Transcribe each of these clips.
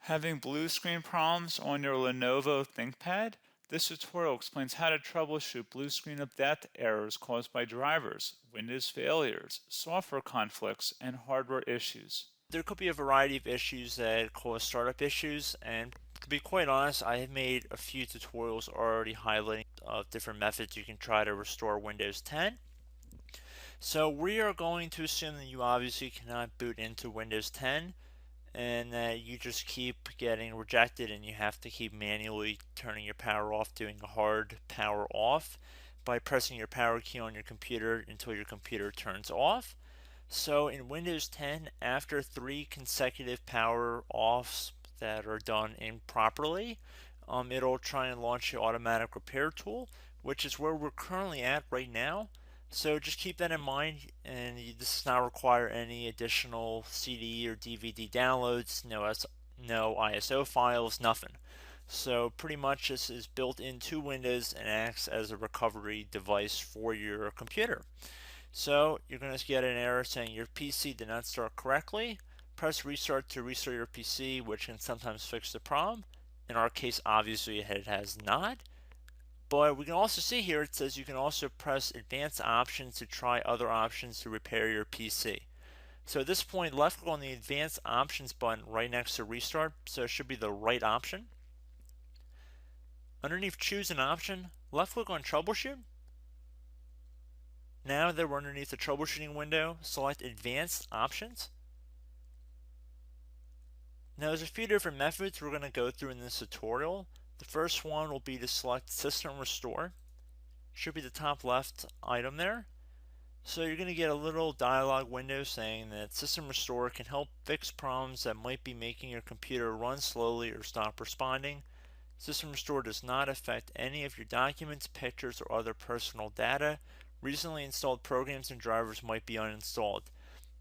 Having blue screen problems on your Lenovo ThinkPad? This tutorial explains how to troubleshoot blue screen of death errors caused by drivers, Windows failures, software conflicts, and hardware issues. There could be a variety of issues that cause startup issues, and to be quite honest, I have made a few tutorials already highlighting different methods you can try to restore Windows 10. So we are going to assume that you obviously cannot boot into Windows 10 and that you just keep getting rejected and you have to keep manually turning your power off, doing a hard power off by pressing your power key on your computer until your computer turns off. So in Windows 10, after 3 consecutive power offs that are done improperly, it'll try and launch the automatic repair tool, which is where we're currently at right now. So just keep that in mind, and this does not require any additional CD or DVD downloads, no ISO files, nothing. So pretty much this is built into Windows and acts as a recovery device for your computer. So you're going to get an error saying your PC did not start correctly. Press restart to restart your PC, which can sometimes fix the problem. In our case, obviously it has not. But we can also see here it says you can also press advanced options to try other options to repair your PC. So at this point, left click on the advanced options button right next to restart, so it should be the right option. Underneath choose an option, left click on troubleshoot. Now that we're underneath the troubleshooting window, select advanced options. Now there's a few different methods we're going to go through in this tutorial. The first one will be to select System Restore. Should be the top left item there. So you're going to get a little dialog window saying that System Restore can help fix problems that might be making your computer run slowly or stop responding. System Restore does not affect any of your documents, pictures, or other personal data. Recently installed programs and drivers might be uninstalled.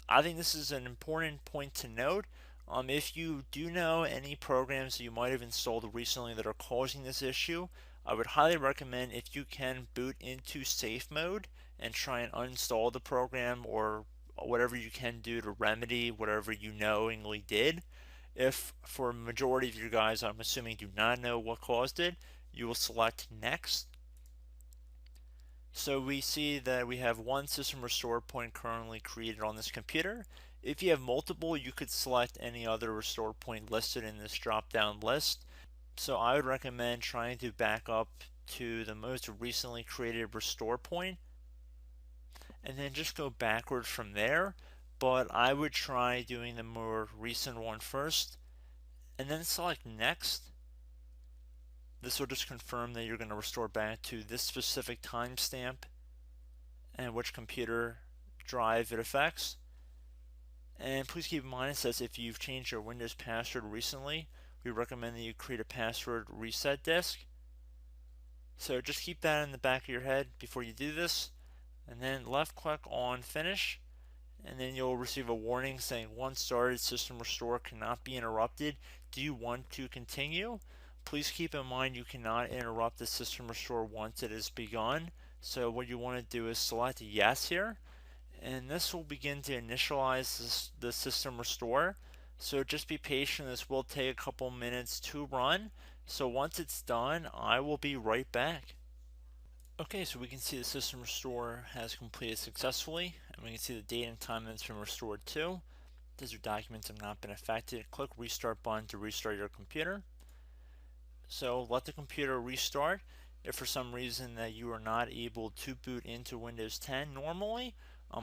I think this is an important point to note. If you do know any programs that you might have installed recently that are causing this issue, I would highly recommend if you can boot into safe mode and try and uninstall the program or whatever you can do to remedy whatever you knowingly did. If for a majority of you guys, I'm assuming do not know what caused it, you will select next. So we see that we have one system restore point currently created on this computer. If you have multiple, you could select any other restore point listed in this drop down list. So I would recommend trying to back up to the most recently created restore point and then just go backwards from there. But I would try doing the more recent one first and then select next. This will just confirm that you're going to restore back to this specific timestamp and which computer drive it affects. And please keep in mind it says if you've changed your Windows password recently, we recommend that you create a password reset disk. So just keep that in the back of your head before you do this, and then left click on finish, and then you'll receive a warning saying once started, system restore cannot be interrupted. Do you want to continue? Please keep in mind you cannot interrupt the system restore once it has begun. So what you want to do is select yes here, and this will begin to initialize the system restore. So just be patient, this will take a couple minutes to run. So once it's done, I will be right back. Okay, so we can see the system restore has completed successfully, and we can see the date and time that it's been restored to. These documents have not been affected. Click restart button to restart your computer. So let the computer restart. If for some reason that you are not able to boot into Windows 10 normally,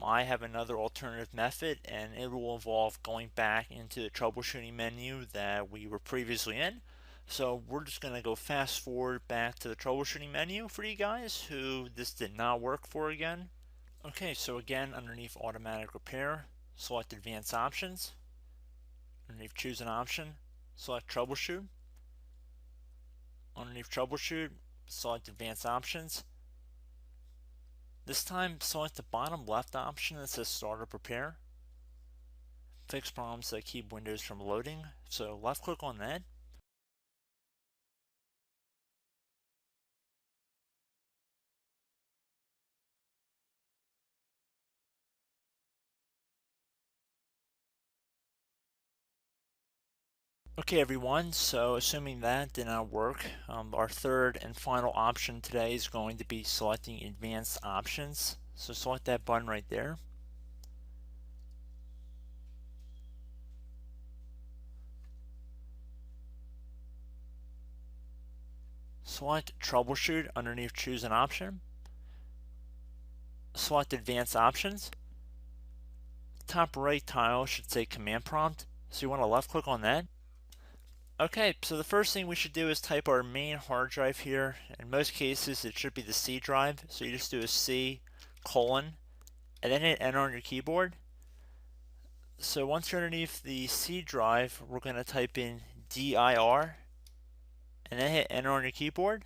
I have another alternative method, and it will involve going back into the troubleshooting menu that we were previously in. So we're just going to go fast forward back to the troubleshooting menu for you guys who this did not work for again. Okay, so again, underneath automatic repair, select advanced options. Underneath choose an option, select troubleshoot. Underneath troubleshoot, select advanced options. This time, select the bottom left option that says Start Repair. Fix problems that keep Windows from loading. So left click on that. Okay everyone, so assuming that did not work, our third and final option today is going to be selecting advanced options. So select that button right there. Select troubleshoot underneath choose an option. Select advanced options. Top right tile should say command prompt, so you want to left click on that. Okay, so the first thing we should do is type our main hard drive here. In most cases it should be the C drive, so you just do a C colon and then hit enter on your keyboard. So once you're underneath the C drive, we're going to type in dir and then hit enter on your keyboard.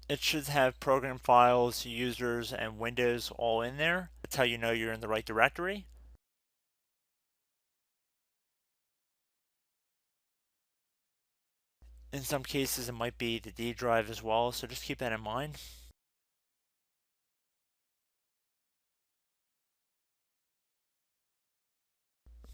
It should have program files, users, and Windows all in there. That's how you know you're in the right directory. In some cases it might be the D drive as well, so just keep that in mind.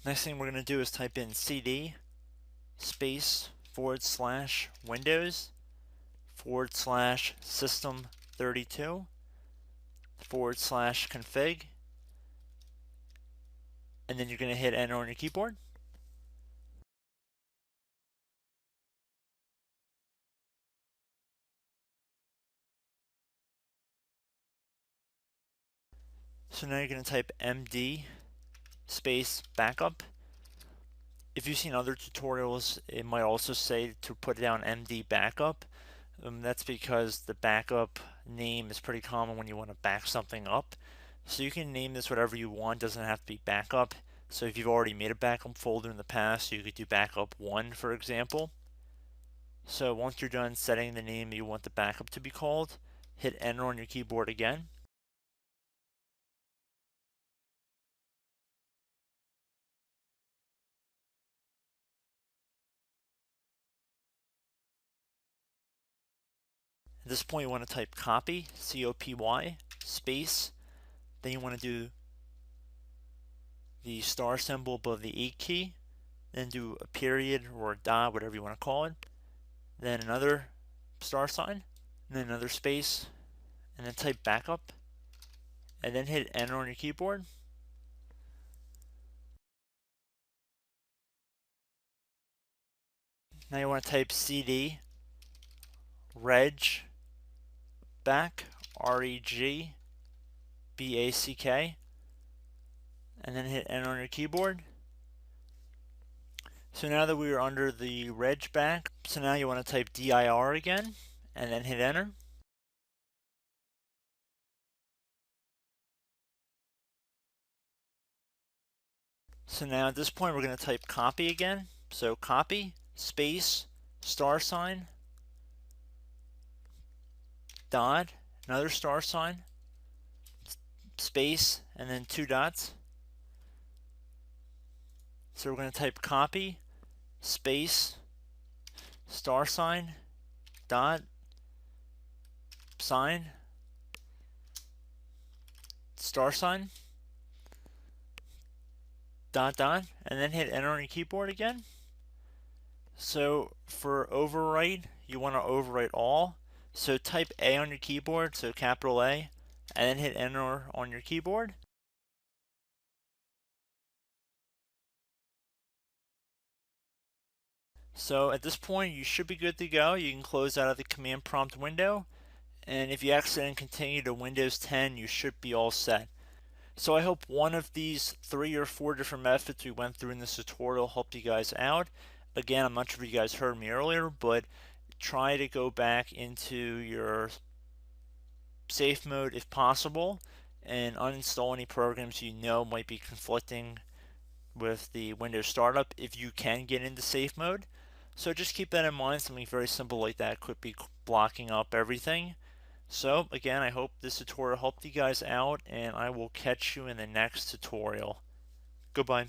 Next thing we're going to do is type in cd space / Windows / system 32 / config, and then you're going to hit enter on your keyboard. So now you're going to type md space backup. If you've seen other tutorials, it might also say to put down md backup. That's because the backup name is pretty common when you want to back something up. So you can name this whatever you want, doesn't have to be backup. So if you've already made a backup folder in the past, you could do backup 1 for example. So once you're done setting the name you want the backup to be called, hit enter on your keyboard again. At this point you want to type copy, C-O-P-Y, space, then you want to do the star symbol above the 8 key, then do a period or a dot, whatever you want to call it, then another star sign, and then another space, and then type backup, and then hit enter on your keyboard. Now you want to type cd reg back, REG BACK, and then hit enter on your keyboard. So now that we are under the reg back, so now you want to type dir again, and then hit enter. So now at this point we're going to type copy again. So copy, space, star sign, dot, another star sign, space, and then 2 dots. So we're going to type copy, space, star sign, dot, sign, star sign, dot, dot, and then hit enter on your keyboard again. So for overwrite, you want to overwrite all. So type A on your keyboard, so capital A, and then hit enter on your keyboard. So at this point you should be good to go. You can close out of the command prompt window, and if you accidentally continue to Windows 10 you should be all set. So I hope one of these 3 or 4 different methods we went through in this tutorial helped you guys out. Again, I'm not sure if you guys heard me earlier, but try to go back into your safe mode if possible and uninstall any programs you know might be conflicting with the Windows startup if you can get into safe mode. So just keep that in mind. Something very simple like that could be blocking up everything. So again, I hope this tutorial helped you guys out, and I will catch you in the next tutorial. Goodbye.